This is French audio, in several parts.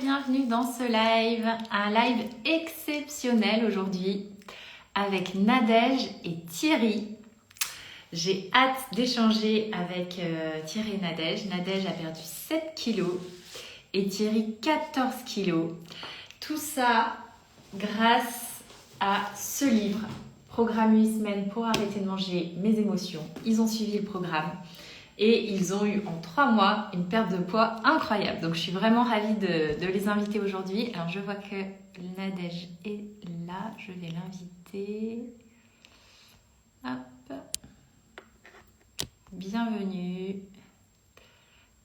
bienvenue dans ce live, un live exceptionnel aujourd'hui avec Nadège et Thierry. J'ai hâte d'échanger avec Thierry et Nadège. Nadège a perdu 7 kilos et Thierry 14 kilos. Tout ça grâce à ce livre, Programme 8 semaines pour arrêter de manger mes émotions. Ils ont suivi le programme. Et ils ont eu en 3 mois une perte de poids incroyable. Donc je suis vraiment ravie de les inviter aujourd'hui. Alors je vois que Nadège est là. Je vais l'inviter. Hop. Bienvenue.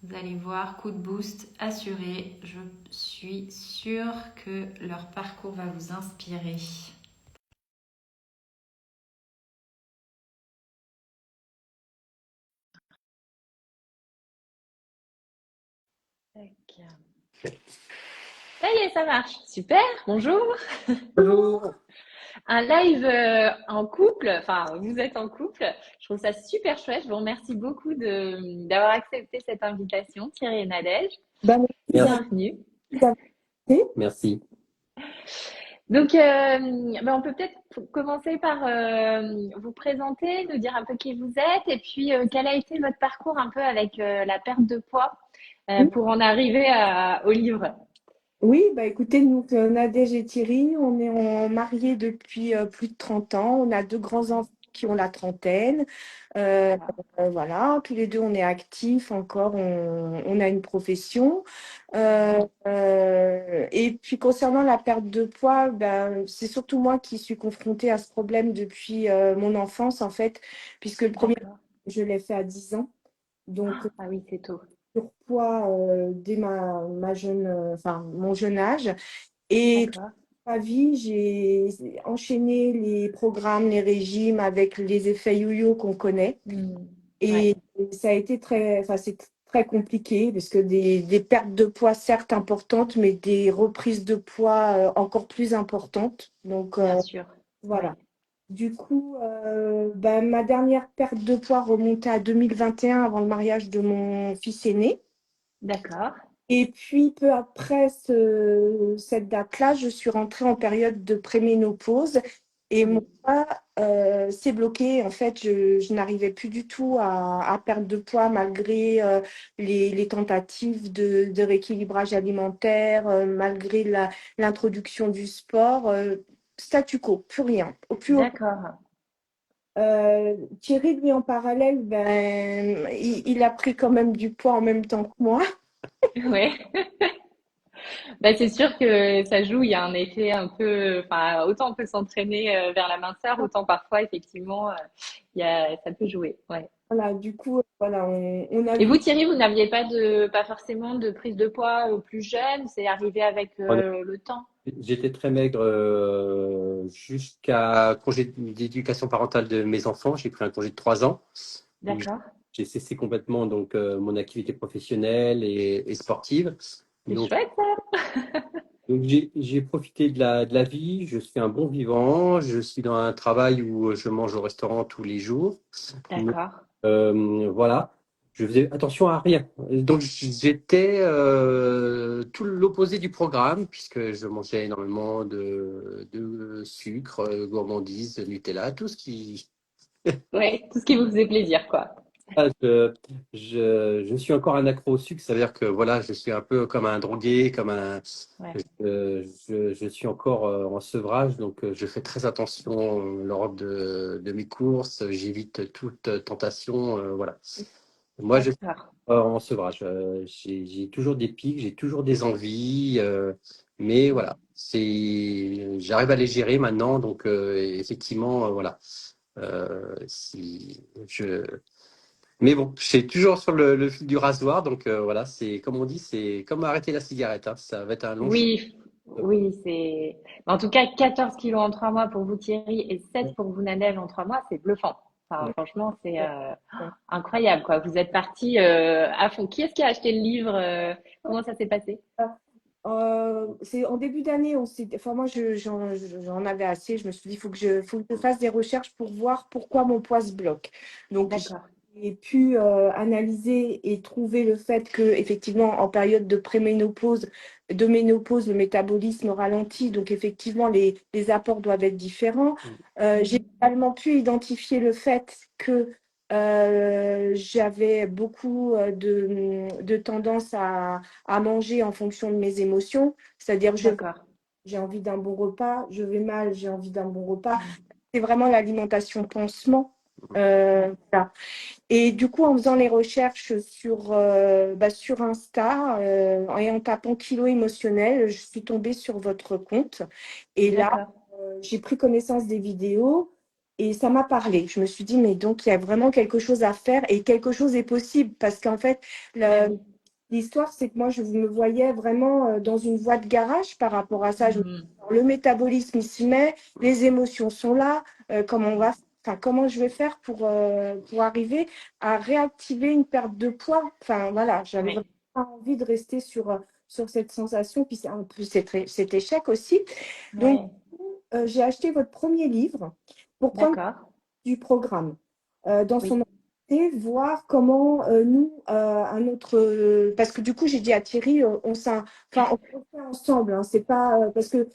Vous allez voir, coup de boost assuré. Je suis sûre que leur parcours va vous inspirer. Tac. Ça y est, ça marche. Super, bonjour. Bonjour. Un live en couple, enfin vous êtes en couple, je trouve ça super chouette. Je vous remercie beaucoup d'avoir accepté cette invitation, Thierry et Nadège. Ben, merci Bienvenue. d'avoir été. Merci. Donc, on peut peut-être commencer par vous présenter, nous dire un peu qui vous êtes et puis quel a été votre parcours un peu avec la perte de poids pour en arriver au livre. Oui, bah écoutez, nous, Nadège et Thierry, on est mariés depuis plus de 30 ans. On a 2 grands-enfants qui ont la trentaine. Voilà, tous les deux, on est actifs encore, on a une profession. Et puis, concernant la perte de poids, ben, c'est surtout moi qui suis confrontée à ce problème depuis mon enfance, en fait, puisque le premier, je l'ai fait à 10 ans. Donc, Ah oui, c'est tôt. surpoids dès mon jeune âge. Et toute D'accord. ma vie, j'ai enchaîné les programmes, les régimes avec les effets yo-yo qu'on connaît. Ouais, Et ça a été c'est très compliqué parce que des pertes de poids, certes importantes, mais des reprises de poids encore plus importantes. Donc, bien sûr. voilà. Ouais. Du coup, ma dernière perte de poids remontait à 2021 avant le mariage de mon fils aîné. D'accord. Et puis, peu après cette date-là, je suis rentrée en période de préménopause et mon poids s'est bloqué. En fait, je n'arrivais plus du tout à perdre de poids malgré les tentatives de rééquilibrage alimentaire, malgré l'introduction du sport. Statu quo, plus rien. Au plus haut. D'accord. Thierry, lui, en parallèle, il a pris quand même du poids en même temps que moi. Ouais. Bah, c'est sûr que ça joue, il y a un effet un peu, enfin, autant on peut s'entraîner vers la minceur, autant parfois, effectivement, ça peut jouer. Ouais. Voilà, du coup, voilà, on a Et vous, vu. Thierry, vous n'aviez pas forcément de prise de poids plus jeune, c'est arrivé avec le temps. J'étais très maigre jusqu'à congé d'éducation parentale de mes enfants. J'ai pris un congé de 3 ans où D'accord. j'ai cessé complètement mon activité professionnelle et sportive. C'est Donc, chouette, ça. j'ai profité de la vie. Je suis un bon vivant. Je suis dans un travail où je mange au restaurant tous les jours. D'accord. Voilà, je faisais attention à rien. Donc j'étais tout l'opposé du programme puisque je mangeais énormément de sucre, gourmandise, Nutella, tout ce qui... Ouais, tout ce qui vous faisait plaisir, quoi. Ah, je suis encore un accro au sucre, ça veut dire que voilà, je suis un peu comme un drogué, comme un... Ouais, je suis encore en sevrage, donc je fais très attention lors de mes courses, j'évite toute tentation, voilà. Moi, je suis d'accord. en sevrage. J'ai toujours des pics, j'ai toujours des envies, mais voilà, j'arrive à les gérer maintenant, donc effectivement, voilà. Si je, mais bon, je suis toujours sur le fil du rasoir, donc voilà, c'est comme on dit, c'est comme arrêter la cigarette, hein. Ça va être un long chemin. Oui, oui, c'est. En tout cas, 14 kilos en 3 mois pour vous, Thierry, et 7 pour vous, Nadège, en 3 mois, c'est bluffant. Enfin, franchement, c'est incroyable, quoi. Vous êtes partis à fond. Qui est-ce qui a acheté le livre? Comment ça s'est passé? C'est en début d'année, enfin moi j'en avais assez. Je me suis dit, faut que je fasse des recherches pour voir pourquoi mon poids se bloque. Donc D'accord. j'ai pu analyser et trouver le fait que, effectivement, en période de préménopause, de ménopause, le métabolisme ralentit, donc effectivement, les apports doivent être différents. J'ai également pu identifier le fait que j'avais beaucoup de tendance à manger en fonction de mes émotions, c'est-à-dire D'accord. j'ai envie d'un bon repas, je vais mal, j'ai envie d'un bon repas. C'est vraiment l'alimentation pansement. Voilà. Et du coup, en faisant les recherches sur Insta et en tapant kilo émotionnel, je suis tombée sur votre compte. Et là, D'accord. j'ai pris connaissance des vidéos et ça m'a parlé. Je me suis dit, mais donc, il y a vraiment quelque chose à faire et quelque chose est possible parce qu'en fait, Ah oui. l'histoire, c'est que moi, je me voyais vraiment dans une voie de garage par rapport à ça. Mhm. Le métabolisme, il s'y met, les émotions sont là. Comment je vais faire pour arriver à réactiver une perte de poids? Enfin, voilà, j'avais Oui. vraiment pas envie de rester sur cette sensation. Puis c'est un peu cet échec aussi. Donc, Oui. j'ai acheté votre premier livre pour prendre D'accord. du programme dans son Oui. entièreté, voir comment nous, à notre. Parce que du coup, j'ai dit à Thierry, on le fait ensemble. Hein, c'est pas. Parce que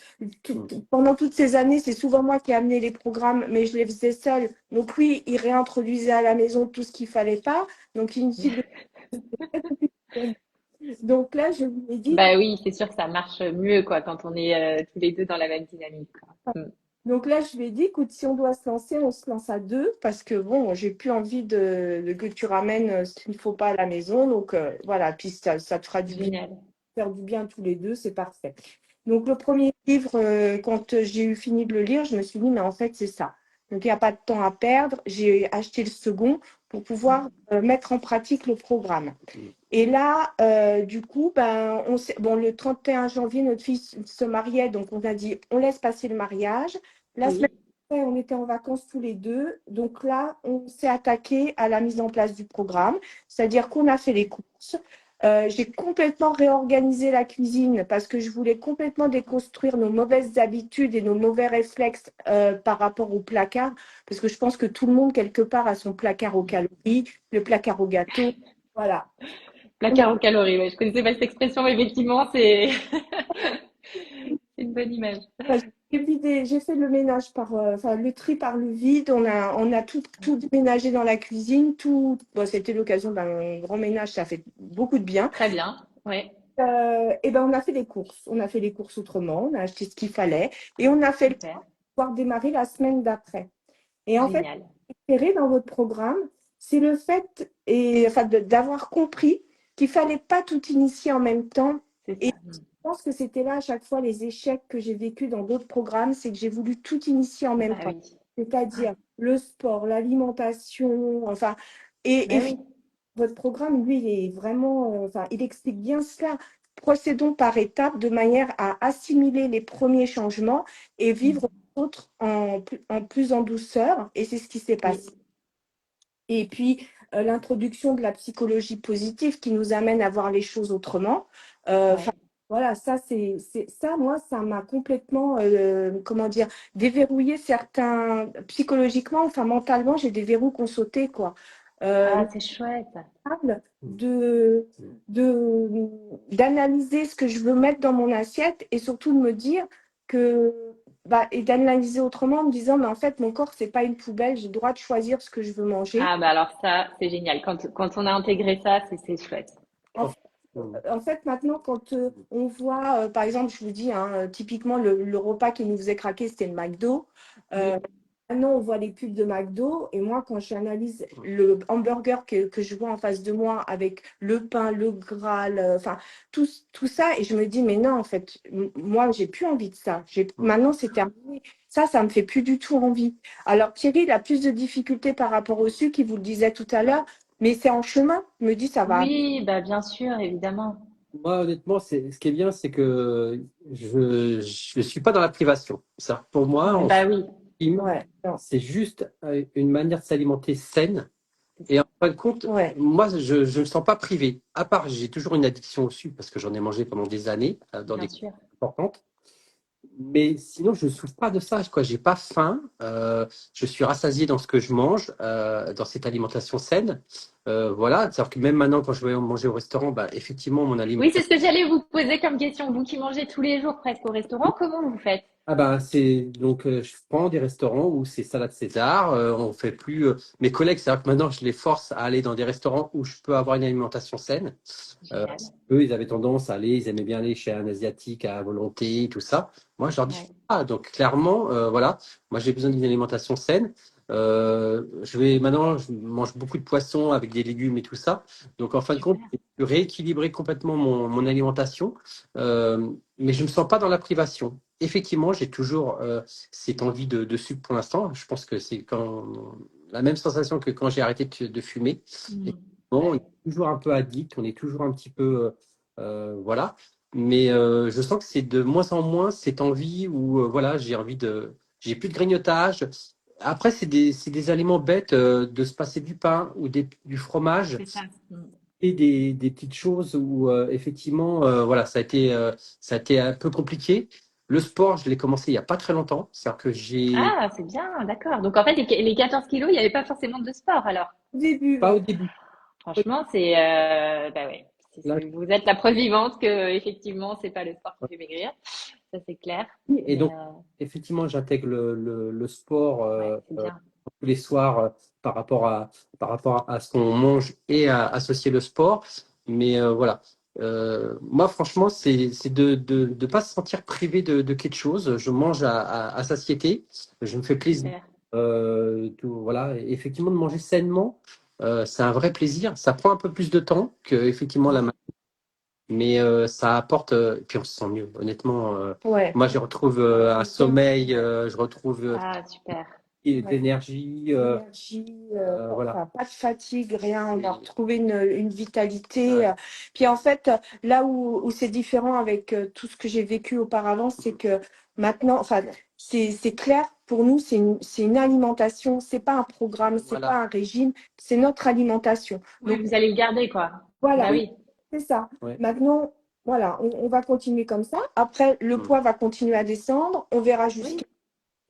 pendant toutes ces années, c'est souvent moi qui ai amené les programmes, mais je les faisais seule. Donc, lui, il réintroduisait à la maison tout ce qu'il fallait pas. Donc, inutile de. Donc là, je lui ai dit. Bah oui, c'est sûr que ça marche mieux quoi quand on est tous les deux dans la même dynamique, quoi. Donc là, je lui ai dit, écoute, si on doit se lancer, on se lance à deux, parce que bon, j'ai plus envie que tu ramènes ce qu'il ne faut pas à la maison. Donc voilà, puis ça te fera du bien, Génial. faire du bien tous les deux, c'est parfait. Donc le premier livre, quand j'ai eu fini de le lire, je me suis dit, mais en fait, c'est ça. Donc il n'y a pas de temps à perdre. J'ai acheté le second pour pouvoir mettre en pratique le programme. Et là, du coup, le 31 janvier, notre fils se mariait, donc on a dit, on laisse passer le mariage. La semaine Oui. après, on était en vacances tous les deux. Donc là, on s'est attaqué à la mise en place du programme, c'est-à-dire qu'on a fait les courses. J'ai complètement réorganisé la cuisine parce que je voulais complètement déconstruire nos mauvaises habitudes et nos mauvais réflexes par rapport au placard, parce que je pense que tout le monde, quelque part, a son placard aux calories, le placard au gâteau. Voilà. Placard aux calories, ouais. Je connaissais pas cette expression, mais effectivement, c'est c'est une bonne image. Enfin, j'ai fait le ménage le tri par le vide. On a tout déménagé dans la cuisine. C'était l'occasion d'un grand ménage, ça fait beaucoup de bien. Très bien. Ouais. Et ben, on a fait les courses. On a fait les courses autrement. On a acheté ce qu'il fallait et on a fait le Super. pouvoir démarrer la semaine d'après. Et en fait, Génial. préféré dans votre programme, c'est le fait d'avoir compris qu'il fallait pas tout initier en même temps. C'est Et ça. je pense que c'était là à chaque fois les échecs que j'ai vécus dans d'autres programmes, c'est que j'ai voulu tout initier en même Bah temps. oui. C'est-à-dire le sport, l'alimentation, et Bah oui. votre programme, lui, il est vraiment, il explique bien cela. Procédons par étapes de manière à assimiler les premiers changements et vivre les autres en plus en douceur. Et c'est ce qui s'est Oui. passé. Et puis, l'introduction de la psychologie positive qui nous amène à voir les choses autrement. Ouais. Voilà, ça, moi, ça m'a complètement, comment dire, déverrouillé certains, psychologiquement, mentalement, j'ai des verrous qui ont sauté, quoi. Ah, c'est chouette. Capable de, d'analyser ce que je veux mettre dans mon assiette et surtout de me dire que, et d'analyser autrement en me disant, mais en fait, mon corps, c'est pas une poubelle, j'ai le droit de choisir ce que je veux manger. Ah, bah alors ça, c'est génial. Quand on a intégré ça, c'est chouette. En, en fait, maintenant, quand on voit, par exemple, je vous dis, hein, typiquement, le repas qui nous faisait craquer, c'était le McDo. Oui. Maintenant, on voit les pubs de McDo et moi, quand j'analyse le hamburger que je vois en face de moi avec le pain, le gras, tout ça, et je me dis, mais non, en fait, moi, j'ai plus envie de ça. Maintenant, c'est terminé. Ça me fait plus du tout envie. Alors, Thierry, il a plus de difficultés par rapport au sucre, il vous le disait tout à l'heure, mais c'est en chemin. Il me dit, ça va. Oui, bah bien sûr, évidemment. Moi, honnêtement, ce qui est bien, c'est que je suis pas dans la privation. Ça, pour moi, Ouais, en Bah oui, film, ouais, non, c'est juste une manière de s'alimenter saine. c'est Et ça. en fin de compte, ouais. moi, je ne me sens pas privé. À part, j'ai toujours une addiction au sucre parce que j'en ai mangé pendant des années dans Bien des sûr. quantités importantes. Mais sinon, je ne souffre pas de ça, quoi. J'ai pas faim. Je suis rassasié dans ce que je mange, dans cette alimentation saine. Voilà. C'est-à-dire que même maintenant, quand je vais manger au restaurant, bah, effectivement, mon Oui, c'est ce alimentation. que j'allais vous poser comme question. Vous qui mangez tous les jours presque au restaurant, comment vous faites? Ah ben c'est donc je prends des restaurants où c'est salade César, on fait plus mes collègues, c'est-à-dire que maintenant je les force à aller dans des restaurants où je peux avoir une alimentation saine. Génial. Eux, ils avaient tendance à aller, ils aimaient bien aller chez un asiatique à volonté, tout ça. Moi, je leur dis Ouais, ah donc clairement voilà, moi j'ai besoin d'une alimentation saine. Je vais maintenant, je mange beaucoup de poissons avec des légumes et tout ça. Donc en fin de compte, super. j'ai pu rééquilibrer complètement mon alimentation, mais je me sens pas dans la privation. Effectivement, j'ai toujours cette envie de sucre pour l'instant. Je pense que c'est quand la même sensation que quand j'ai arrêté de fumer. Et Mm. bon, on est Ouais, toujours un peu addict, on est toujours un petit peu voilà. Mais je sens que c'est de moins en moins cette envie où voilà, j'ai plus de grignotage. Après, c'est des aliments bêtes de se passer du pain ou du fromage c'est ça. Mm. et des petites choses où effectivement, voilà, ça a été un peu compliqué. Le sport, je l'ai commencé il y a pas très longtemps. C'est-à-dire que j'ai Ah, c'est bien, d'accord. Donc en fait, les 14 kilos, il n'y avait pas forcément de sport alors. Au début, pas au ouais. début. Franchement, c'est bah ouais. Là, Vous êtes la preuve vivante que effectivement, c'est pas le sport qui fait maigrir. Ça, c'est clair. et Mais donc, effectivement, j'intègre le sport ouais, c'est bien. tous les soirs par rapport à ce qu'on mange et à associer le sport. Mais voilà. Moi, franchement, c'est de pas se sentir privé de quelque chose. Je mange à satiété. Je me fais plaisir. Super. Voilà. Et effectivement, de manger sainement, c'est un vrai plaisir. Ça prend un peu plus de temps que effectivement la Mm. mais ça apporte, et puis on se sent mieux, honnêtement. Ouais. Moi, je retrouve un C'est bien. sommeil, je retrouve Ah, super. de Ouais. l'énergie, L'énergie, voilà. enfin, pas de fatigue, rien. On a retrouvé une vitalité. Ouais. Puis en fait, là où c'est différent avec tout ce que j'ai vécu auparavant, c'est que maintenant, enfin, c'est clair, pour nous, c'est une alimentation, c'est pas un programme, c'est pas Voilà. un régime, c'est notre alimentation. Oui, Donc vous allez le garder, quoi. Bah voilà, Oui, oui. c'est ça. ouais. Maintenant, voilà, on va continuer comme ça. Après, le Mm. poids va continuer à descendre, on verra jusqu'à.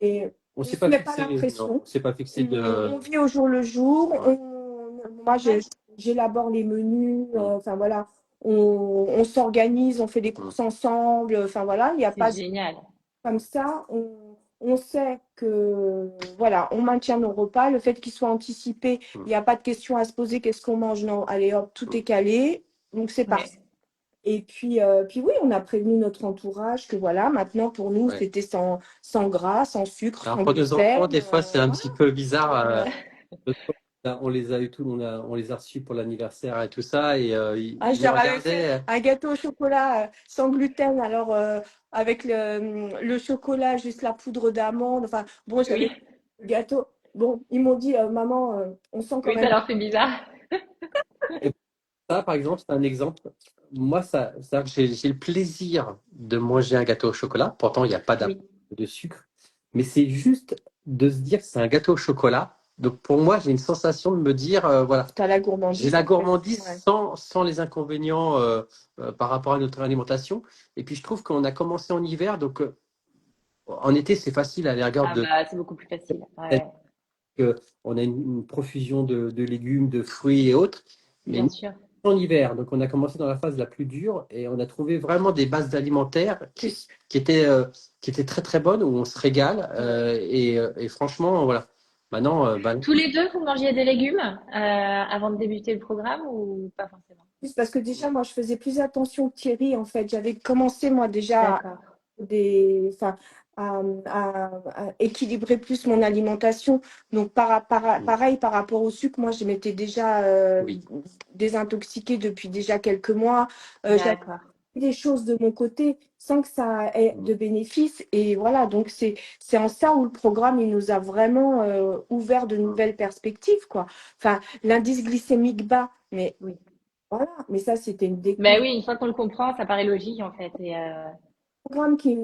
Oui, Et On on s'est se pas met pas fixé, la non, on pression. s'est pas fixé On de. vit au jour le jour. Ouais. Moi, ouais, j'élabore les menus. Mm. Enfin voilà, on s'organise, on fait des Mm. courses ensemble. Enfin voilà, il n'y a c'est pas de génial. comme ça. On sait que voilà, on maintient nos repas. Le fait qu'ils soient anticipés, il Mm. n'y a pas de question à se poser. Qu'est-ce qu'on mange? Non, allez hop, tout Mm. est calé. Donc c'est parti. Ouais, Et puis oui, on a prévenu notre entourage que voilà, maintenant pour nous, Ouais. c'était sans gras, sans sucre, Alors sans pour nos enfants, gluten. des fois, c'est un Voilà. petit peu bizarre. Euh, L'autre fois, on les a eu tous, on les a reçus pour l'anniversaire et tout ça, et je ils nous leur avais fait regardaient. un gâteau au chocolat sans gluten, alors avec le chocolat, juste la poudre d'amande. Enfin, bon, j'avais oui, fait le gâteau. Bon, ils m'ont dit, maman, on sent quand oui, ça même. leur fait bizarre. Ça, par exemple, c'est un exemple. Moi, c'est-à-dire que j'ai le plaisir de manger un gâteau au chocolat. Pourtant, il n'y a pas Oui, de sucre. Mais c'est juste de se dire que c'est un gâteau au chocolat. Donc, pour moi, j'ai une sensation de me dire, voilà, Tu as la j'ai gourmandise la en fait. gourmandise Ouais. sans les inconvénients par rapport à notre alimentation. Et puis, je trouve qu'on a commencé en hiver. Donc, en été, c'est facile à la rigueur ah bah c'est beaucoup plus facile. Ouais, on a une profusion de légumes, de fruits et autres. Mais bien sûr. en hiver. Donc, on a commencé dans la phase la plus dure et on a trouvé vraiment des bases alimentaires qui qui étaient très très bonnes, où on se régale. Et franchement, voilà. Maintenant, Tous les deux, vous mangiez des légumes avant de débuter le programme ou pas forcément? Juste parce que déjà, moi, je faisais plus attention que Thierry, en fait. J'avais commencé, moi, déjà D'accord. enfin, à équilibrer plus mon alimentation. Donc, pareil, par rapport au sucre, moi, je m'étais déjà oui. désintoxiquée depuis déjà quelques mois. J'avais D'accord. fait des choses de mon côté sans que ça ait de bénéfices. Et voilà, donc c'est en ça où le programme, il nous a vraiment ouvert de nouvelles perspectives, quoi. Enfin, l'indice glycémique bas, mais Oui. voilà, mais ça, c'était une Ben découverte. oui, une fois qu'on le comprend, ça paraît logique en fait. programme qui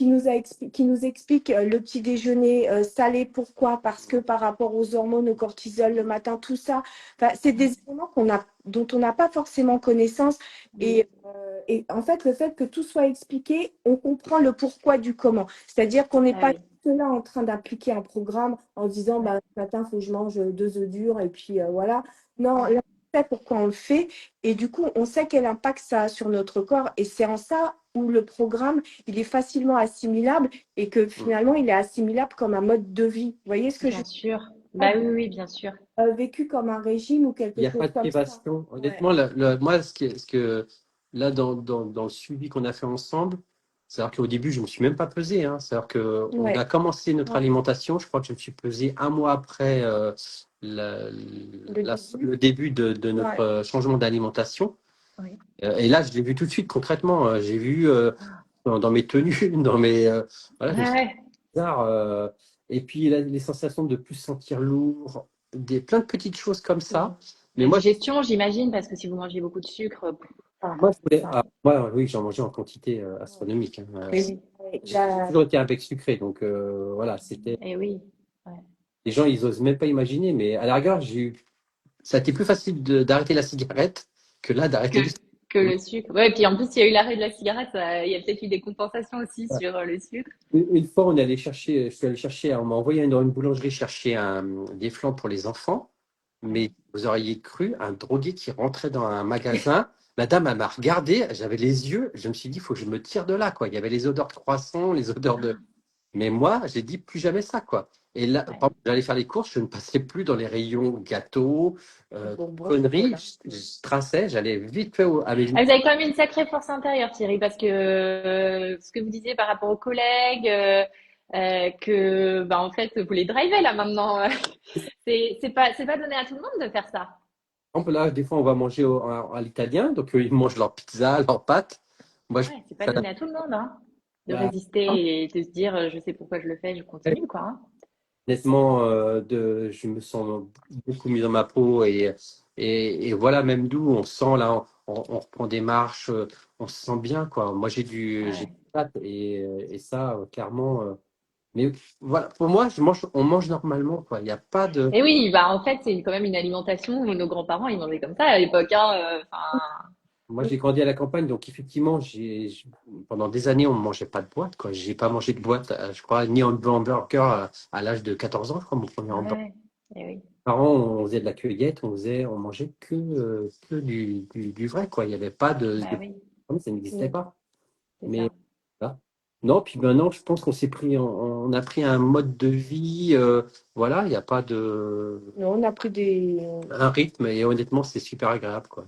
nous explique le petit déjeuner salé. Pourquoi? Parce que par rapport aux hormones, au cortisol le matin, tout ça, enfin, c'est des éléments dont on n'a pas forcément connaissance. Et en fait, le fait que tout soit expliqué, on comprend le pourquoi du comment. C'est-à-dire qu'on n'est Ah pas oui. là en train d'appliquer un programme en disant Ouais. bah, ce matin, il faut que je mange 2 œufs durs et puis voilà. Non, Ouais. là, on sait pourquoi on le fait. Et du coup, on sait quel impact ça a sur notre corps. Et c'est en ça où le programme, il est facilement assimilable et que finalement, il est assimilable comme un mode de vie. Vous voyez ce que je Bien veux sûr. dire? Bah oui, oui, bien sûr. Vécu comme un régime ou Il n'y quelque a pas chose de comme ça. privation. Ouais, Honnêtement, moi, là, dans le suivi qu'on a fait ensemble, c'est-à-dire qu'au début, je ne me suis même pas pesé, hein. C'est-à-dire qu'on a ouais, commencé notre ouais. alimentation. Je crois que je me suis pesé un mois après la- Le début. le début de notre Ouais. changement d'alimentation. Oui. Et là, je l'ai vu tout de suite concrètement. J'ai vu dans mes tenues, voilà, je me Ouais, suis dit, ouais. bizarre. Et puis les sensations de plus sentir lourd, plein de petites choses comme ça. Mais La moi, digestion, j'imagine, parce que si vous mangez beaucoup de sucre, moi, je voulais. ça. Oui, j'en mangeais en quantité astronomique, hein. Et oui. J'ai toujours été avec sucré, donc voilà, c'était. Et oui. Ouais. Les gens, ils osent même pas imaginer, mais à la rigueur, ça a été plus facile d'arrêter la cigarette que là Que, d'arrêter le sucre. que le sucre. Ouais, et puis en plus, il y a eu l'arrêt de la cigarette, il y a peut-être eu des compensations aussi Ouais. sur le sucre. Une fois, je suis allé chercher, on m'a envoyé dans une boulangerie chercher des flancs pour les enfants, mais Ouais. vous auriez cru un drogué qui rentrait dans un magasin. La dame, elle m'a regardé, j'avais les yeux, je me suis dit, il faut que je me tire de là, quoi. Il y avait les odeurs de croissant, les odeurs de. Mais moi, j'ai dit plus jamais ça, quoi. Et là, Ouais. par exemple, j'allais faire les courses, je ne passais plus dans les rayons gâteaux, Bonbons, conneries. chocolat. Je traçais, j'allais vite fait à mes. Ah, vous avez quand même une sacrée force intérieure, Thierry, parce que ce que vous disiez par rapport aux collègues, que bah, en fait, vous les drivez là maintenant. C'est pas donné à tout le monde de faire ça. Par exemple, là, des fois, on va manger à l'italien, donc ils mangent leur pizza, leurs pâtes. Moi, je Ouais, c'est pas ça n'a donné à tout le monde, hein, de pas- résister et de se dire, je sais pourquoi je le fais, je continue, quoi. Hein. honnêtement, je me sens beaucoup mieux dans ma peau et voilà, même d'où on sent là, on reprend des marches, on se sent bien, quoi. Moi, j'ai du Ouais. pâtes et ça, clairement. Mais voilà, pour moi, on mange normalement, quoi. Il n'y a pas de. Et oui, bah en fait, c'est quand même une alimentation où nos grands-parents, ils mangeaient comme ça à l'époque, hein, enfin, Moi, j'ai grandi à la campagne, donc effectivement, pendant des années, on ne mangeait pas de boîte, quoi. J'ai pas mangé de boîte, je crois, ni en hamburger à l'âge de 14 ans, je crois, mon premier hamburger. ouais, et oui, Parents, on faisait de la cueillette, on mangeait que du vrai, quoi. Il n'y avait pas bah oui, ça n'existait pas. c'est Mais ça. voilà. Non, puis maintenant, je pense on a pris un mode de vie, voilà, il n'y a pas Non, on a pris un rythme, et honnêtement, c'est super agréable, quoi.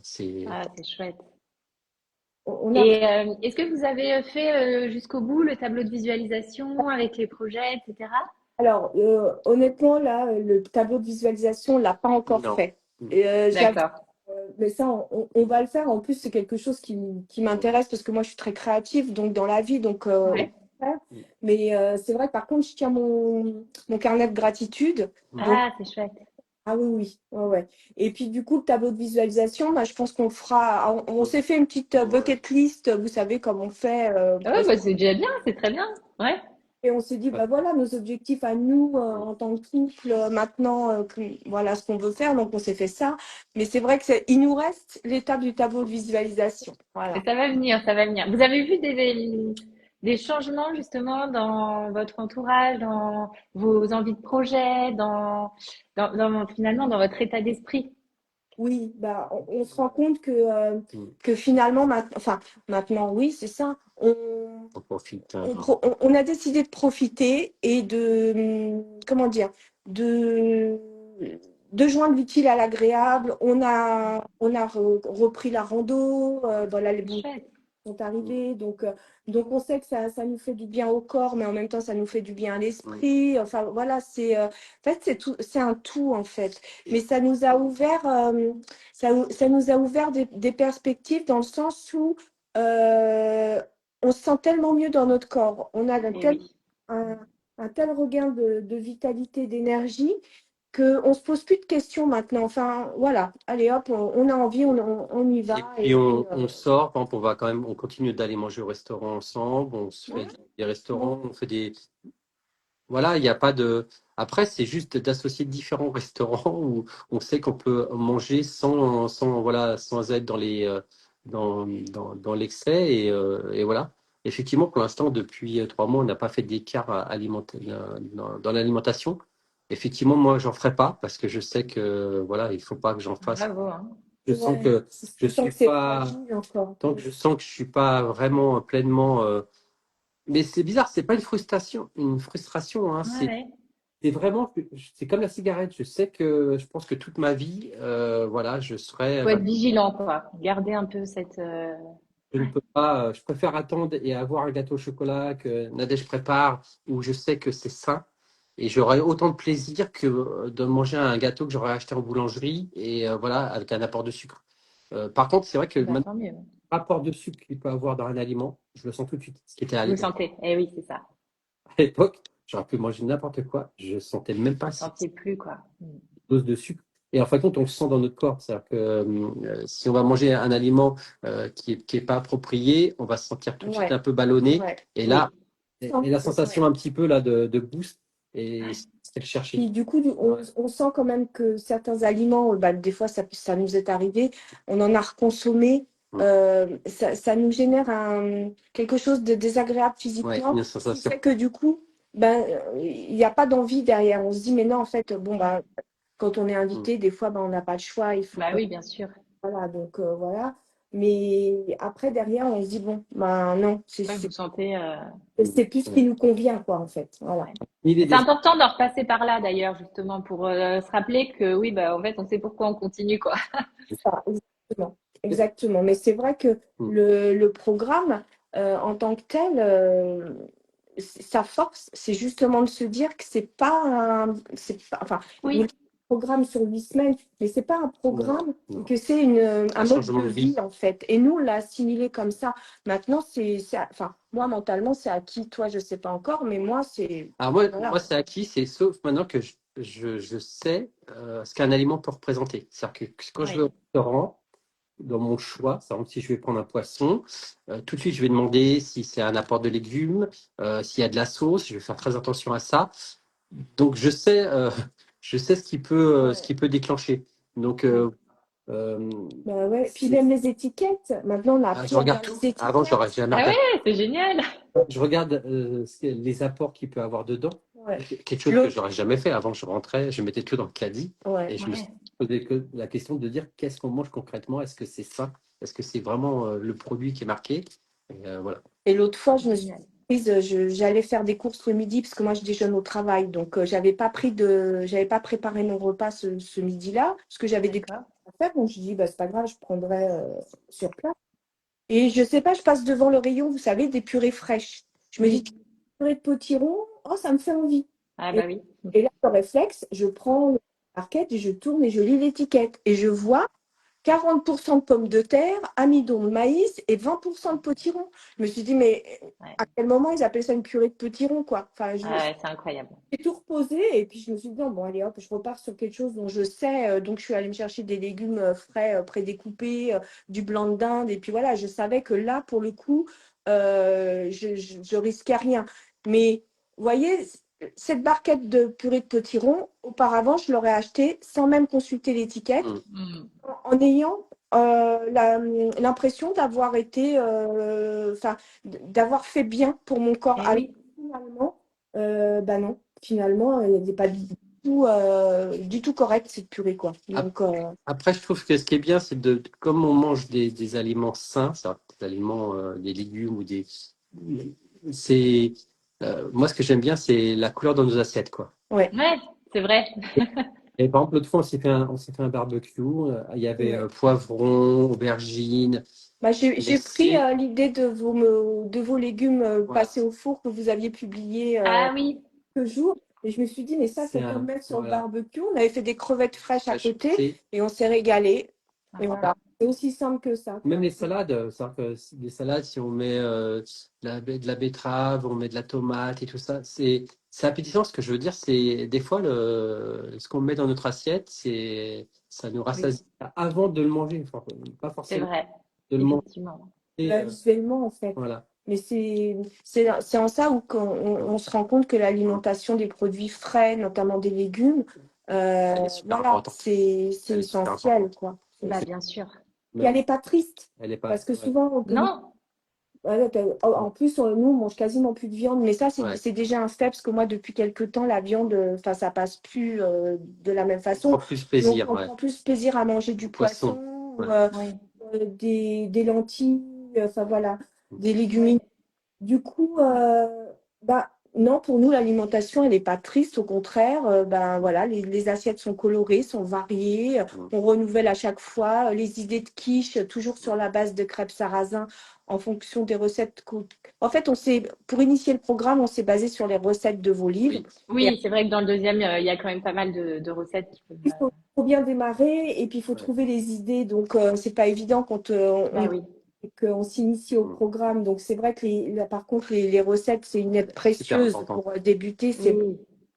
Ah, c'est chouette. on a Et est-ce que vous avez fait jusqu'au bout le tableau de visualisation avec les projets, etc. Alors, honnêtement, là, le tableau de visualisation, on ne l'a pas encore Non. fait. Et, D'accord. mais ça, on va le faire. En plus, c'est quelque chose qui m'intéresse parce que moi, je suis très créative, donc dans la vie, donc on va Ouais. le faire. Mais c'est vrai que par contre, je tiens mon carnet de gratitude. Donc, Ah, c'est chouette. ah oui, oui, ouais, ouais. Et puis, du coup, le tableau de visualisation, bah, je pense qu'on le fera. On s'est fait une petite bucket list, vous savez, comme on fait. Ah ouais, bah, c'est déjà bien, c'est très bien. Ouais. Et on s'est dit, bah voilà, nos objectifs à nous en tant que couple, maintenant, voilà ce qu'on veut faire, donc on s'est fait ça. Mais c'est vrai que il nous reste l'étape du tableau de visualisation. Et Voilà. ça va venir, ça va venir. Vous avez vu des changements justement dans votre entourage, dans vos envies de projet, finalement dans votre état d'esprit? Oui, bah, on se rend compte que finalement, enfin, maintenant, oui, c'est ça. On profite. On a décidé de profiter et comment dire, de, de joindre l'utile à l'agréable. On a repris la rando, voilà, les C'est boulots chouette. sont arrivés. Donc on sait que ça nous fait du bien au corps, mais en même temps, ça nous fait du bien à l'esprit. Enfin, voilà, en fait, c'est tout, c'est un tout, en fait. Mais ça nous a ouvert, ça nous a ouvert des perspectives dans le sens où euh, on se sent tellement mieux dans notre corps. On a Et oui. un, un tel regain de vitalité, d'énergie qu'on se pose plus de questions maintenant. Enfin, voilà, allez hop, on a envie, on y Et va. puis on sort, par exemple, on va quand même, on continue d'aller manger au restaurant ensemble, on se fait Ouais, des restaurants, on fait des. Voilà, il n'y a pas de. Après, c'est juste d'associer différents restaurants où on sait qu'on peut manger voilà, sans être dans dans l'excès. Et voilà. Effectivement, pour l'instant, depuis 3 mois, on n'a pas fait d'écart dans l'alimentation. Effectivement, moi, j'en ferai pas parce que je sais que voilà, il faut pas que j'en fasse. Bravo, hein. Je sens ouais. que je Je sens suis que c'est pas. fragile encore. Tant que je sens que je suis pas vraiment pleinement. Mais c'est bizarre, c'est pas une frustration, hein, Ouais, ouais. c'est vraiment, c'est comme la cigarette. Je sais que je pense que toute ma vie, voilà, je serai, Faut être vigilant, quoi. Garder un peu cette. je ne peux pas, je préfère attendre et avoir un gâteau au chocolat que Nadège prépare où je sais que c'est sain et j'aurai autant de plaisir que de manger un gâteau que j'aurais acheté en boulangerie et voilà, avec un apport de sucre. Par contre, c'est vrai que Bah, maintenant, tant mieux. l'apport de sucre qu'il peut avoir dans un aliment, je le sens tout de suite. Ce qui était à Vous le sentez. Eh oui, c'est ça. l'époque, j'aurais pu manger n'importe quoi, je sentais même pas Vous sentez plus, quoi. Mm. dose de sucre. Et en fin de compte, on le sent dans notre corps. C'est-à-dire que si on va manger un aliment qui est pas approprié, on va se sentir tout de suite Ouais, un peu ballonné. ouais. Et Oui. là, et la sensation un petit peu là de boost, et c'est ce qu'elle cherchait. Puis du coup, on sent quand même que certains aliments, bah, des fois, ça nous est arrivé, on en a reconsommé, ça nous génère quelque chose de désagréable Ouais, physiquement, une qui sensation. fait que du coup, ben, il n'y a pas d'envie derrière. On se dit, mais non, en fait, bon, bah, quand on est Mm. invité, des fois, ben, on n'a pas le choix, il faut Bah qu'on... oui, bien sûr. Voilà, donc voilà. Mais après, derrière, on se dit, bon, ben non, Ouais, vous sentez. c'est plus ce qui nous convient, quoi, en fait. Voilà. Ouais. Il est C'est des... important de repasser par là, d'ailleurs, justement, pour se rappeler que oui, bah, en fait, on sait pourquoi on continue, quoi. Ça, exactement. Exactement. Mais c'est vrai que Mm. le programme, en tant que tel, sa force, c'est justement de se dire que enfin, Oui. programme sur 8 semaines, mais c'est pas un Non, programme, non. que c'est Un un mode changement de de vie. vie, en fait. Et nous, on l'a assimilé comme ça. Maintenant, enfin, moi, mentalement, c'est acquis. Toi, je sais pas encore, mais moi, c'est, Alors moi, voilà. moi c'est acquis, c'est sauf maintenant que je sais ce qu'un aliment peut représenter. C'est-à-dire que quand je vais Oui. au restaurant, dans mon choix. Par exemple, si je vais prendre un poisson, tout de suite, je vais demander si c'est un apport de légumes, s'il y a de la sauce. Je vais faire très attention à ça. Donc, je sais ce qui peut déclencher. Donc, euh, Bah ouais. Puis c'est- même les étiquettes, maintenant, on a je appris à regarde lire tout. les Avant, étiquettes. j'aurais jamais Ah regardé. ouais, c'est génial. Je regarde les apports qu'il peut avoir dedans. Ouais. Quelque chose que j'aurais jamais fait. Avant, je rentrais, je mettais tout dans le caddie Ouais. et je me suis Ouais. posé que la question de dire qu'est-ce qu'on mange concrètement. Est-ce que c'est ça? Est-ce que c'est vraiment le produit qui est marqué? Et, voilà. Et l'autre fois, je me suis Génial. prise, j'allais faire des courses le midi parce que moi je déjeune au travail. Donc j'avais pas préparé mon repas ce midi-là parce que j'avais des D'accord. choses à faire. Donc je dis bah c'est pas grave, je prendrai sur place. Et je sais pas, je passe devant le rayon, vous savez, des purées fraîches. Je me dis Oui. purée de potiron, oh ça me fait envie. Ah Et, bah oui. et là, le réflexe, je prends le marquette et je tourne et je lis l'étiquette et je vois 40% de pommes de terre, amidon de maïs et 20% de potiron. Je me suis dit, mais Ouais. à quel moment ils appellent ça une purée de potiron, quoi? Enfin, Ah ouais, c'est incroyable. j'ai tout reposé et puis je me suis dit, non, bon, allez hop, je repars sur quelque chose dont je sais. Donc, je suis allée me chercher des légumes frais, prédécoupés, du blanc de dinde. Et puis voilà, je savais que là, pour le coup, je risquais rien. Mais, vous voyez, cette barquette de purée de potiron, auparavant, je l'aurais achetée sans même consulter l'étiquette Mm. Mm. en ayant l'impression d'avoir été, enfin, d'avoir fait bien pour mon corps. Eh Alors oui. finalement, bah non, finalement, elle n'est pas du tout correcte cette purée, quoi. Ap- Donc, Après, je trouve que ce qui est bien, c'est comme on mange des aliments sains, c'est-à-dire des aliments, des légumes ou des. C'est, moi, ce que j'aime bien, c'est la couleur dans nos assiettes, quoi. ouais, Ouais, c'est vrai. Et par exemple, l'autre fois, on s'est fait un barbecue. Il y avait ouais. poivron, aubergine, Bah, j'ai pris laissé. l'idée de vos légumes Voilà. passés au four que vous aviez publié Ah oui. quelques jours. Et je me suis dit, mais ça, C'est c'est comme un. mettre sur le Voilà. barbecue. On avait fait des crevettes fraîches à Fraîche. côté et on s'est régalé. Et Voilà. voilà, c'est aussi simple que ça, Même quoi. les salades, c'est-à-dire que les salades, si on met de la betterave, on met de la tomate et tout ça, c'est appétissant. Ce que je veux dire, c'est des fois ce qu'on met dans notre assiette, ça nous Oui, rassasie avant de le manger. Enfin, pas c'est forcément vrai, de le manger. effectivement. Visuellement, en fait. Voilà. Mais c'est en ça où on se rend compte que l'alimentation des produits frais, notamment des légumes, Elle est super voilà, importante. c'est Elle est super essentiel, importante. quoi. Bah, bien sûr. Puis elle n'est pas triste, Elle est pas. parce que Ouais. souvent, on peut Non, voilà, en plus, nous, on mange quasiment plus de viande, mais ça, Ouais. c'est déjà un fait, parce que moi, depuis quelques temps, la viande, enfin, ça passe plus de la même On façon. prend plus Donc, plaisir. on Ouais. prend plus plaisir à manger du Poisson. poisson ou Ouais. oui, des lentilles, enfin voilà, des oui, légumineuses. Du coup, bah, non, pour nous, l'alimentation, elle n'est pas triste, au contraire. Ben, voilà, les assiettes sont colorées, sont variées. On renouvelle à chaque fois les idées de quiche, toujours sur la base de crêpes sarrasin, en fonction des recettes. En fait, pour initier le programme, on s'est basé sur les recettes de vos livres. Oui. Et oui, c'est vrai que dans le deuxième, il y a quand même pas mal de recettes qui peuvent. il faut bien démarrer et puis il faut Ouais. trouver les idées. Donc, c'est pas évident quand Bah oui, qu'on s'initie au programme. Donc, c'est vrai que là, par contre, les recettes, c'est une aide Super précieuse important. pour débuter. C'est oui,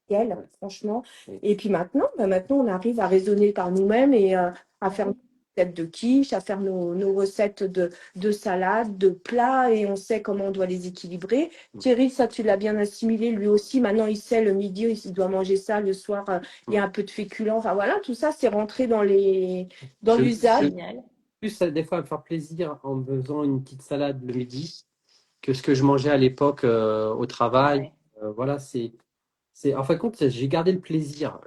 nickel, Ouais. franchement. Oui. Et puis maintenant, maintenant, on arrive à raisonner par nous-mêmes et à faire nos oui, recettes de quiche, à faire nos recettes de salade, de plats, et on sait comment on doit les équilibrer. Thierry, ça, tu l'as bien assimilé, lui aussi. Maintenant, il sait le midi, il doit manger ça. Le soir, il y a un peu de féculents. Enfin, voilà, tout ça, c'est rentré dans Je, l'usage. génial. plus des fois à me faire plaisir en me faisant une petite salade le midi que ce que je mangeais à l'époque au Ah travail. ouais, Voilà, en fin de compte, j'ai gardé le plaisir.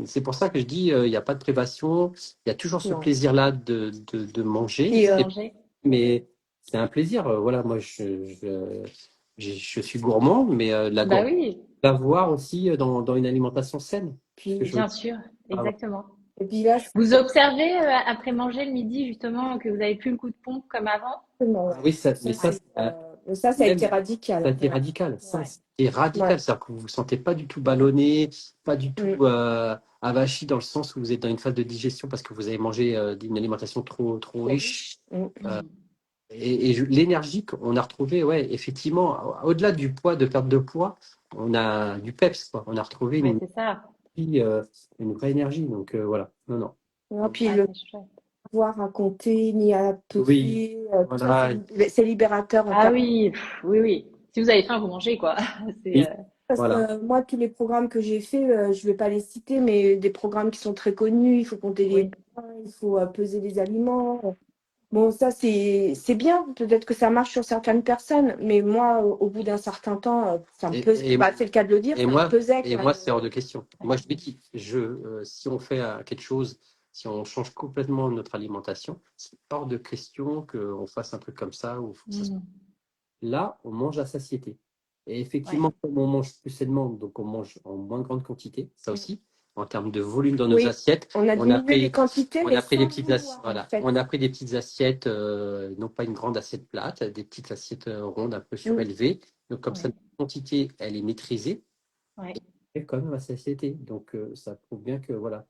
C'est pour ça que je dis, il n'y a pas de privation. Il y a toujours ce Non. plaisir-là de manger. Et, manger. Mais c'est un plaisir. Voilà, moi, je suis gourmand, mais la Bah gourmand, oui, l'avoir aussi dans une alimentation saine. Puisque bien sûr, exactement. et puis là, Vous observez après manger le midi justement que vous avez plus le coup de pompe comme avant? exactement. Oui, mais Ça, ça, ça a été même, radical. ça a été radical. Ça, Ouais, c'est radical. Ouais. C'est-à-dire que vous vous sentez pas du tout ballonné, pas du tout Mm. avachi dans le sens où vous êtes dans une phase de digestion parce que vous avez mangé une alimentation trop riche. Mm. Euh, l'énergie qu'on a retrouvée, ouais, effectivement, au-delà du poids, de perte de poids, on a du peps, quoi. On a retrouvé ouais, c'est ça. une vraie énergie. Donc voilà. Non, non. Et puis Ah, le c'est chouette. pouvoir à compter, ni à Oui, peser, tout ça, voilà. c'est libérateur en Ah termes. oui, oui, oui. Si vous avez faim, vous mangez quoi. C'est Oui, Parce que voilà. moi, tous les programmes que j'ai faits, je ne vais pas les citer, mais des programmes qui sont très connus, il faut compter les oui, points, il faut peser les aliments. Bon, ça, c'est bien. Peut-être que ça marche sur certaines personnes, mais moi, au bout d'un certain temps, ça me pèse. Et, et, Bah, c'est le cas de le dire, et ça me moi, pesait, et quoi. moi, c'est hors de question. Moi, ouais. je me dis, si on fait quelque chose, si on change complètement notre alimentation, c'est hors de question qu'on fasse un truc comme ça. Mm. Là, on mange à satiété. Et Ouais. effectivement, comme on mange plus sainement, donc on mange en moins grande quantité, ça aussi, en termes de volume dans nos Oui, assiettes, on a on a diminué les pris, quantités, on mais a pris des sans le petites assiettes, vouloir, en voilà, fait. on a pris des petites assiettes, non pas une grande assiette plate, des petites assiettes rondes un peu Mm. surélevées. Donc comme ça, Ouais. la quantité, elle est maîtrisée Ouais. et quand même à satiété. Donc ça prouve bien que voilà.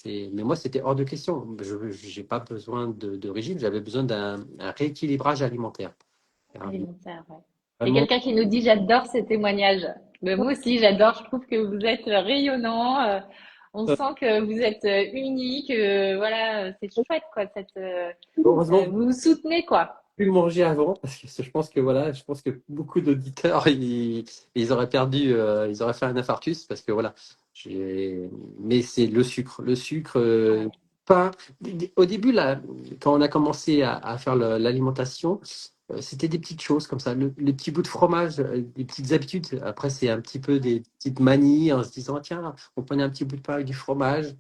Mais moi, c'était hors de question. Je n'ai pas besoin de régime, j'avais besoin d'un rééquilibrage alimentaire. Alimentaire, ouais. Il y a Vraiment. quelqu'un qui nous dit j'adore ces témoignages. Mais moi aussi, j'adore. Je trouve que vous êtes rayonnant. On sent que vous êtes unique. Voilà, c'est chouette, quoi. Heureusement, Vous vous soutenez, quoi. pu manger avant parce que je pense que voilà, je pense que beaucoup d'auditeurs ils auraient perdu, ils auraient fait un infarctus parce que voilà, mais c'est le sucre, Ouais. pas au début là, quand on a commencé à faire l'alimentation, c'était des petites choses comme ça, les petits bouts de fromage, des petites habitudes. Après, c'est un petit peu des petites manies en se disant tiens, on prenait un petit bout de pain avec du fromage.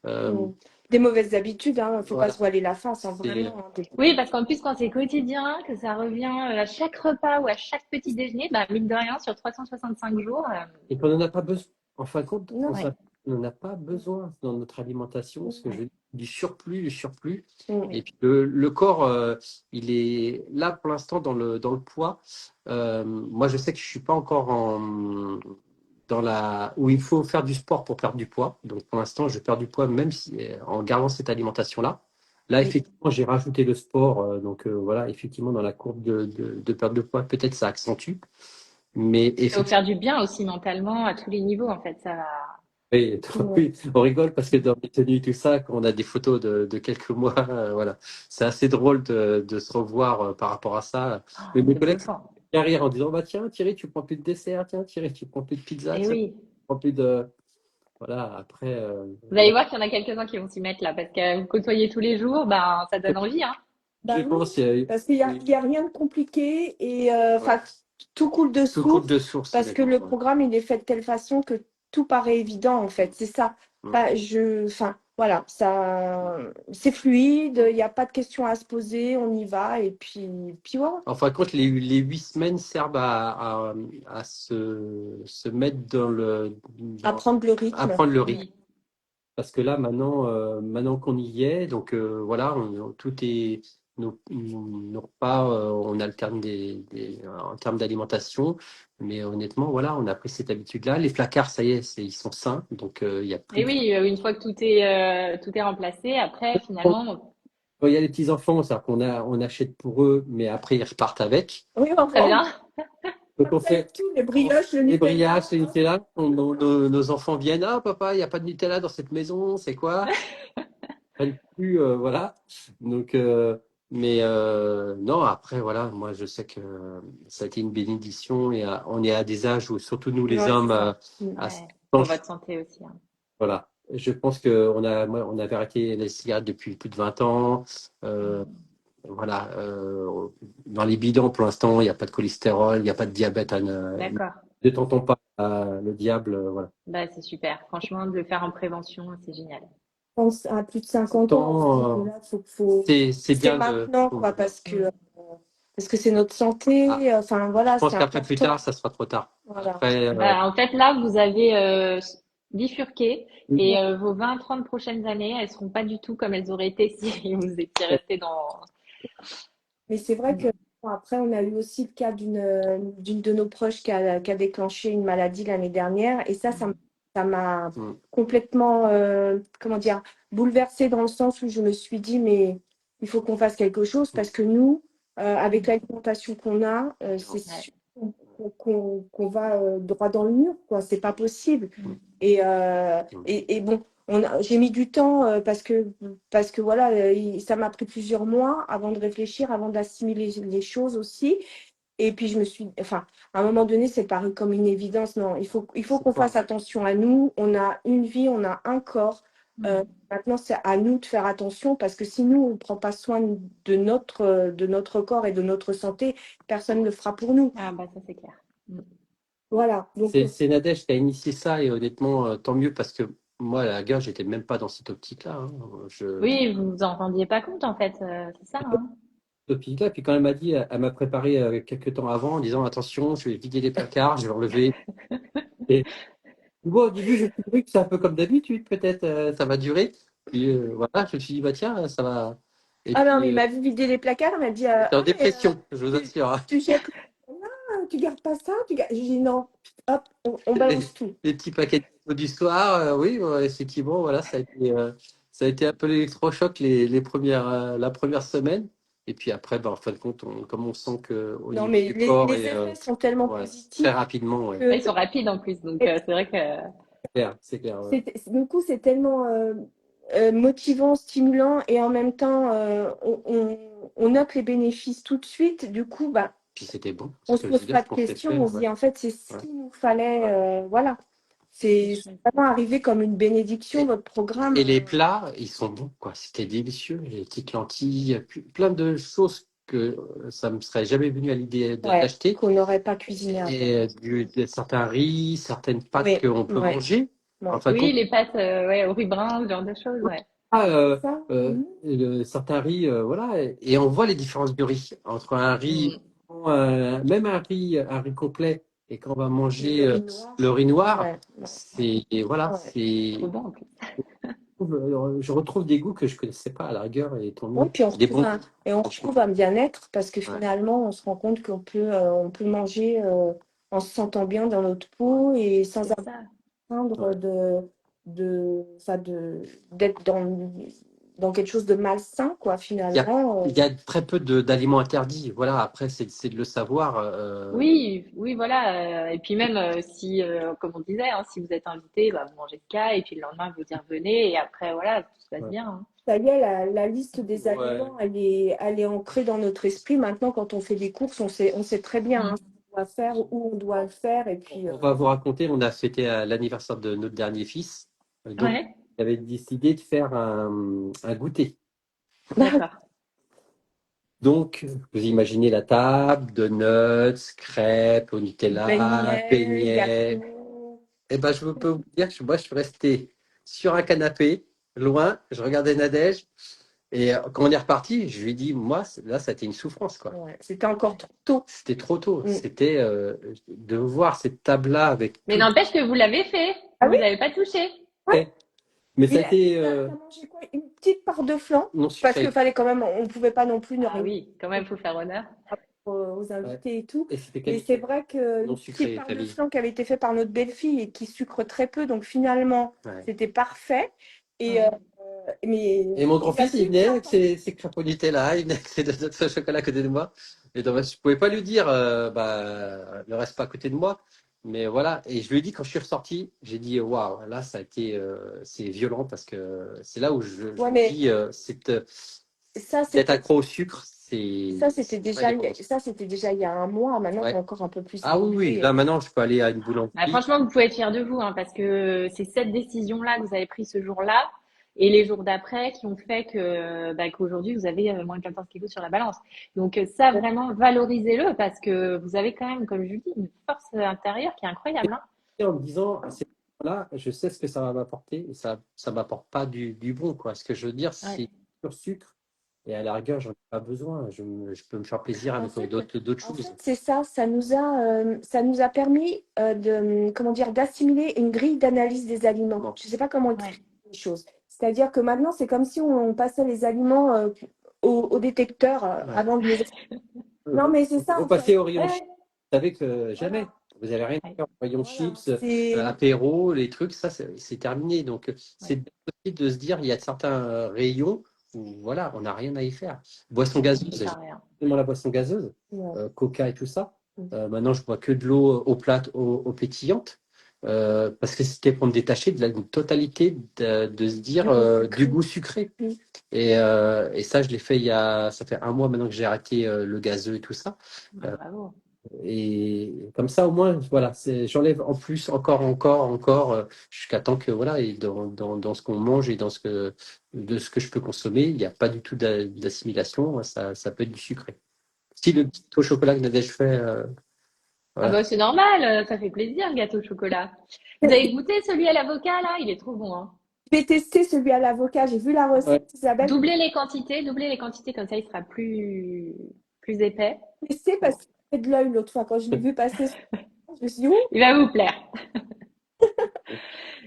Euh, Mm. Des mauvaises habitudes, hein, faut pas voilà, se voiler la face, hein, c'est vraiment. Hein. Oui, parce qu'en plus, quand c'est quotidien, que ça revient à chaque repas ou à chaque petit déjeuner, bah, mine de rien, sur 365 jours, Et qu'on n'en a pas besoin. En fin de compte, Non. ouais, on n'en a pas besoin dans notre alimentation, ce que ouais, je, du surplus. Mm. Et oui, puis le corps, il est là pour l'instant dans le poids. Moi, je sais que je suis pas encore dans où il faut faire du sport pour perdre du poids. Donc pour l'instant, je perds du poids même si, en gardant cette alimentation-là. Là, Oui. effectivement, j'ai rajouté le sport. Donc, voilà, effectivement, dans la courbe de perte de poids, peut-être ça accentue. Mais Ça va vous effectivement, faire du bien aussi mentalement à tous les niveaux, en fait. Ça va. oui, Ouais. oui, on rigole parce que dans les tenues, tout ça, quand on a des photos de quelques mois, voilà, c'est assez drôle de se revoir par rapport à ça. Oh, Mais mes c'est collègues bluffant. bien rire en disant, bah tiens, Thierry, tu prends plus de dessert, tiens, Thierry, tu prends plus de pizza, Et tiens, tu oui. prends plus de... Voilà, après, Vous allez voir qu'il y en a quelques-uns qui vont s'y mettre là, parce que vous côtoyez tous les jours, ben, ça donne envie, hein. Bah je oui, pense, parce qu'il y a rien de compliqué et ouais, enfin tout coule de tout coule source de source, parce que honnêtement. le Ouais. programme il est fait de telle façon que tout paraît évident en fait. C'est ça. Mm. Pas, enfin voilà, ça c'est fluide, Mm. il n'y a pas de questions à se poser, on y va et puis voilà. En fin de compte, les 8 semaines servent à se mettre Apprendre le à rythme. prendre le rythme. Oui. Parce que là, maintenant qu'on y est, donc voilà, tout est nos repas, on alterne en termes d'alimentation, mais honnêtement, voilà, on a pris cette habitude-là. Les placards, ça y est, ils sont sains, donc il y a plus Et de. oui, une fois que tout est remplacé, après, finalement, Quand il y a les petits enfants, c'est-à-dire on achète pour eux, mais après ils repartent avec. Oui, très bien. Donc on fait tout, les brioches, le les Nutella. brillages, les Nutella. Nos enfants viennent, ah papa, il n'y a pas de Nutella dans cette maison, c'est quoi? Prennent plus, voilà. Donc, mais non, après, voilà, moi je sais que ça a été une bénédiction et on est à des âges où, surtout nous les Ouais, c'est hommes, ça. à Ouais, pour 100, votre santé aussi, hein. voilà. Je pense on avait arrêté les cigarettes depuis plus de 20 ans. Euh, Mm. voilà. Dans les bidons, pour l'instant, il n'y a pas de cholestérol, il n'y a pas de diabète. D'accord. Ne tentons pas le diable. Voilà. Bah, c'est super. Franchement, de le faire en prévention, c'est génial. Pense à plus de 50 ans, à ce Tant, niveau-là, faut... c'est c'est bien de. maintenant, quoi, parce que c'est notre santé, enfin voilà, Je pense c'est qu'après, plus important. tard, ça sera trop tard. Voilà. Après, Bah, en fait, là, vous avez bifurqué et Ouais. vos 20-30 prochaines années, elles seront pas du tout comme elles auraient été si vous étiez resté dans. Mais c'est vrai que Mm. bon, après, on a eu aussi le cas d'une de nos proches qui a déclenché une maladie l'année dernière. Et ça m'a mm, complètement, comment dire, bouleversée dans le sens où je me suis dit, mais il faut qu'on fasse quelque chose parce que nous, avec l'alimentation qu'on a, c'est Ouais. sûr qu'on va droit dans le mur, quoi. C'est pas possible. Mm. mm, Et bon, j'ai mis du temps parce que voilà, ça m'a pris plusieurs mois avant de réfléchir, avant d'assimiler les choses aussi. Et puis je me suis, enfin, à un moment donné, c'est paru comme une évidence. Non, il faut c'est qu'on quoi? fasse attention à nous. On a une vie, on a un corps. Mm. Maintenant, c'est à nous de faire attention parce que si nous, on ne prend pas soin de notre corps et de notre santé, personne ne le fera pour nous. Ah, bah, ça, c'est clair. Mm. Voilà. Donc, C'est Nadège qui a initié ça et honnêtement, tant mieux parce que moi, à la gare, j'étais même pas dans cette optique-là. Hein. Oui, vous vous en rendiez pas compte, en fait. C'est ça, hein. Cette optique-là. Puis quand elle m'a dit, elle m'a préparé quelques temps avant en disant attention, je vais vider les placards, je vais enlever. Et bon, au début, je me suis dit que c'est un peu comme d'habitude, peut-être ça va durer. Puis voilà, je me suis dit, bah tiens, ça va. Et ah non, mais puis, il m'a vu vider les placards, il m'a dit j'étais en ah, mais dépression, je vous tu, assure. Hein. tu jettes tu gardes pas ça J'ai dit non, hop, on Les, balance tout. les petits paquets de photos du soir, oui, ouais, effectivement, voilà, ça a été un peu l'électrochoc la première semaine. Et puis après, ben, en fin de compte, comme on sent qu'au Non, niveau mais du corps, les effets sont tellement ouais, très positifs rapidement, ouais. Ouais, que ils sont rapides en plus, donc c'est vrai que. C'est clair, ouais. du coup, c'est tellement motivant, stimulant et en même temps, on note les bénéfices tout de suite. Du coup, bah, Puis c'était bon, on ce se que je pose veux dire, pas ce de qu'on s'est questions. fait, On se ouais, dit en fait, c'est ce ouais, qu'il nous fallait. ouais. Voilà. C'est C'est chouette. vraiment arrivé comme une bénédiction, Et, votre programme. et les plats, ils sont bons, quoi. C'était délicieux, les petites lentilles, plein de choses que ça me serait jamais venu à l'idée Ouais, d'acheter. qu'on n'aurait pas cuisiné avant. Et certains riz, certaines pâtes Oui, qu'on peut ouais, manger. En ouais. fin de Oui, compte, les pâtes ouais, au riz brun, ce genre de choses, ouais. ah, Ça, certains riz, voilà, et on voit les différences du riz entre un riz, Mm. même un riz complet, et quand on va et manger le riz noir. le riz noir, Ouais, ouais, et voilà, ouais. Trop bon en plus. je retrouve des goûts que je connaissais pas à la rigueur, et tant Oui, mieux. puis Des bons, et on franchement. retrouve un bien-être parce que Ouais, finalement, on se rend compte on peut manger en se sentant bien dans notre peau et sans C'est ça. attendre ouais. enfin d'être dans dans quelque chose de malsain, quoi, Il y a, finalement. il y a très peu d'aliments interdits. Voilà, après, c'est de le savoir. Oui, oui, voilà. Et puis même si, comme on disait, hein, si vous êtes invité, bah, vous mangez ce cas, et puis le lendemain, vous y revenez, et après, voilà, tout se passe Ouais. bien, hein. Ça y est, la liste des Ouais. aliments, elle est ancrée dans notre esprit. Maintenant, quand on fait des courses, on sait très bien hein, ce qu'on doit faire, où on doit le faire. Et puis, On va vous raconter, on a fêté l'anniversaire de notre dernier fils. Donc, Ouais, on avait décidé de faire un goûter. d'accord. Donc, vous imaginez la table, donuts, crêpes au Nutella, beignets, beignets. gâteaux. Eh ben, je peux vous dire que moi, je suis resté sur un canapé, loin. Je regardais Nadège. Et quand on est reparti, je lui ai dit, moi, là, ça a été une souffrance, quoi. Ouais, c'était encore trop tôt. C'était trop tôt. Mm. C'était de voir cette table-là avec Mais tout. n'empêche que vous l'avez fait, Ah vous oui? n'avez pas touché. Ouais. Mais ça a Mais été t'as mangé quoi? Une petite part de flan? non Parce sucré. qu'il fallait quand même, on ne pouvait pas non plus ne Ah rien oui, quand même, faut faire honneur. aux invités et tout. Et c'était Et c'est qualifié. vrai que Non une sucré, petite part de Camille. flan qui avait été fait par notre belle-fille et qui sucre très peu, donc finalement, Ouais. c'était parfait. Et, Ouais. mais Et mon il a grand-fils, il dû venait faire avec ses crêpes au Nutella, il venait avec ses donuts au chocolat à côté de moi. Et donc, je ne pouvais pas lui dire, ne reste pas à côté de moi. Mais voilà. Et je lui ai dit, quand je suis ressorti, j'ai dit, waouh, là, ça a été, c'est violent parce que c'est là où Ouais, je mais dis, ça, d'être c'était accro au sucre, c'est pas des bons. ça, c'était déjà il y a un mois. Maintenant, c'est Ouais. encore un peu plus Ah oui, oui, élevé. là maintenant, je peux aller à une Bah, boulangerie. franchement, vous pouvez être fiers de vous, hein, parce que c'est cette décision-là que vous avez prise ce jour-là et les jours d'après qui ont fait que bah, qu'aujourd'hui, vous avez moins de 14 kilos sur la balance. Donc ça, vraiment, valorisez-le parce que vous avez quand même, comme je vous dis, une force intérieure qui est incroyable, hein. En me disant, à ces moments-là, je sais ce que ça va m'apporter et ça m'apporte pas du bon, quoi. Ce que je veux dire, Ouais. c'est pur sucre et à la rigueur, j'en ai pas besoin. Je peux me faire plaisir En avec fait, d'autres en choses. fait, c'est ça, ça nous a permis comment dire, d'assimiler une grille d'analyse des aliments. Bon. Je ne sais pas comment Ouais. expliquer les choses. C'est-à-dire que maintenant, c'est comme si on passait les aliments au détecteur Ouais. avant de les... Non, mais c'est ça, Vous en passez fait. au rayon Ouais. chips, vous savez que jamais. Vous n'allez rien Ouais. faire au rayon Voilà, chips, c'est... apéro, les trucs, ça, c'est terminé. Donc, c'est difficile de se dire, il y a certains rayons où, voilà, on n'a rien à y faire. Boisson gazeuse, Ça, rien. la boisson gazeuse, Ouais. Coca et tout ça. Mm. Maintenant, je bois que de l'eau eau plate, eau pétillante, parce que c'était pour me détacher de la totalité de se dire du goût sucré. Mm. Et ça, je l'ai fait ça fait un mois maintenant que j'ai arrêté le gazeux et tout ça. Bah, bravo. Et comme ça, au moins, voilà, j'enlève en plus encore, jusqu'à temps que, voilà, et dans ce qu'on mange et de ce que je peux consommer, il n'y a pas du tout d'assimilation, ça peut être du sucré. Si le petit au chocolat que Nadège fait, Ah voilà. bah c'est normal, ça fait plaisir, le gâteau au chocolat. Vous avez goûté celui à l'avocat là? Il est trop bon, hein. Je vais tester celui à l'avocat. J'ai vu la recette, Ouais. Isabelle. Doublez les quantités, comme ça il sera plus épais. J'ai testé parce qu'il fait de l'œil l'autre fois. Quand je l'ai vu passer, je me suis dit, ouh, Il va vous plaire.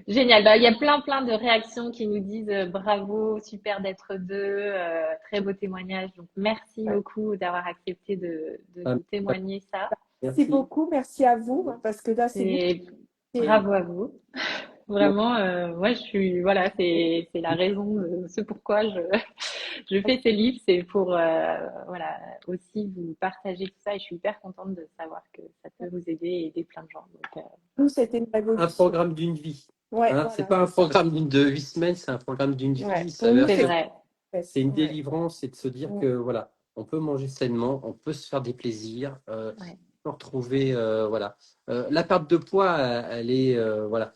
Génial. Bah, il y a plein de réactions qui nous disent bravo, super d'être deux, très beau témoignage. Donc merci beaucoup d'avoir accepté de nous témoigner ça. merci beaucoup. Merci à vous. Hein, parce que là, c'est vous. Et bravo à vous. Vraiment, moi je suis voilà, c'est la raison de ce pourquoi je fais ces livres, c'est pour voilà aussi vous partager tout ça et je suis hyper contente de savoir que ça peut vous aider et aider plein de gens. Donc, Nous, c'était une Un révolution. programme d'une vie. Ouais, Hein, voilà, c'est pas un c'est ça. programme de 8 semaines, c'est un programme d'une Ouais. vie. Pour nous, c'est c'est vrai. C'est une ouais. délivrance, c'est de se dire Ouais. que voilà, on peut manger sainement, on peut se faire des plaisirs, Ouais. on peut retrouver voilà. La perte de poids, elle est voilà,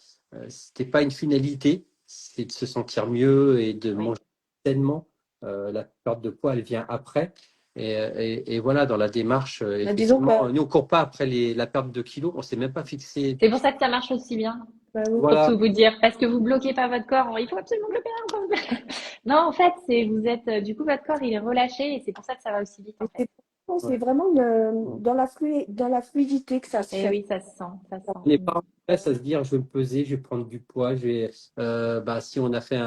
c'était pas une finalité, c'est de se sentir mieux et de Oui. manger sainement. La perte de poids, elle vient après. Et voilà, dans la démarche, Bah, disons effectivement, que nous on court pas après la perte de kilos, on s'est même pas fixé. C'est pour ça que ça marche aussi bien, bah, oui. pour Voilà, tout vous dire, parce que vous bloquez pas votre corps. Il faut absolument que je perde. Non, en fait, c'est vous êtes du coup votre corps il est relâché et c'est pour ça que ça va aussi vite en fait. C'est vraiment dans la fluidité que ça se Et fait. oui, ça se sent, ça se on n'est sent. pas en stress à se dire je vais me peser, je vais prendre du poids, si on a fait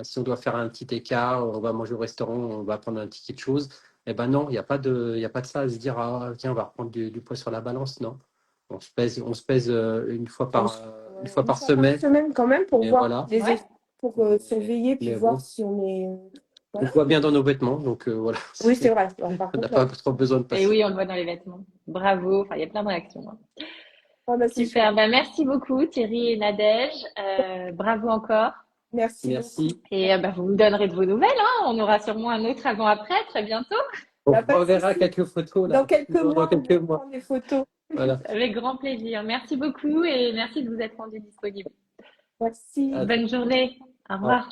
si on doit faire un petit écart, on va manger au restaurant, on va prendre un ticket de choses. Eh ben non, il y a pas de ça à se dire ah, tiens on va reprendre du poids sur la balance, non. On se pèse une fois On par se- une fois Une par fois par semaine semaine quand même pour et voir voilà. des Ouais. effets. pour surveiller puis Mais voir bon, si on est. on Voilà. voit bien dans nos vêtements, donc voilà. Oui, c'est vrai. Alors, par On n'a contre, pas trop besoin de Et passer. oui, on le voit dans les vêtements. Bravo. Enfin, il y a plein de réactions, hein. bah, c'est chouette. Super. Bah, merci beaucoup, Thierry et Nadège. Bravo encore. Merci beaucoup. Merci. Et bah, vous me donnerez de vos nouvelles, hein. On aura sûrement un autre avant-après très bientôt. On Y a pas de reverra souci. quelques photos là. Dans quelques mois, Dans on quelques va mois. prendre des photos. Voilà. Avec grand plaisir. Merci beaucoup et merci de vous être rendu disponible. Merci. À- Bonne journée. Au revoir.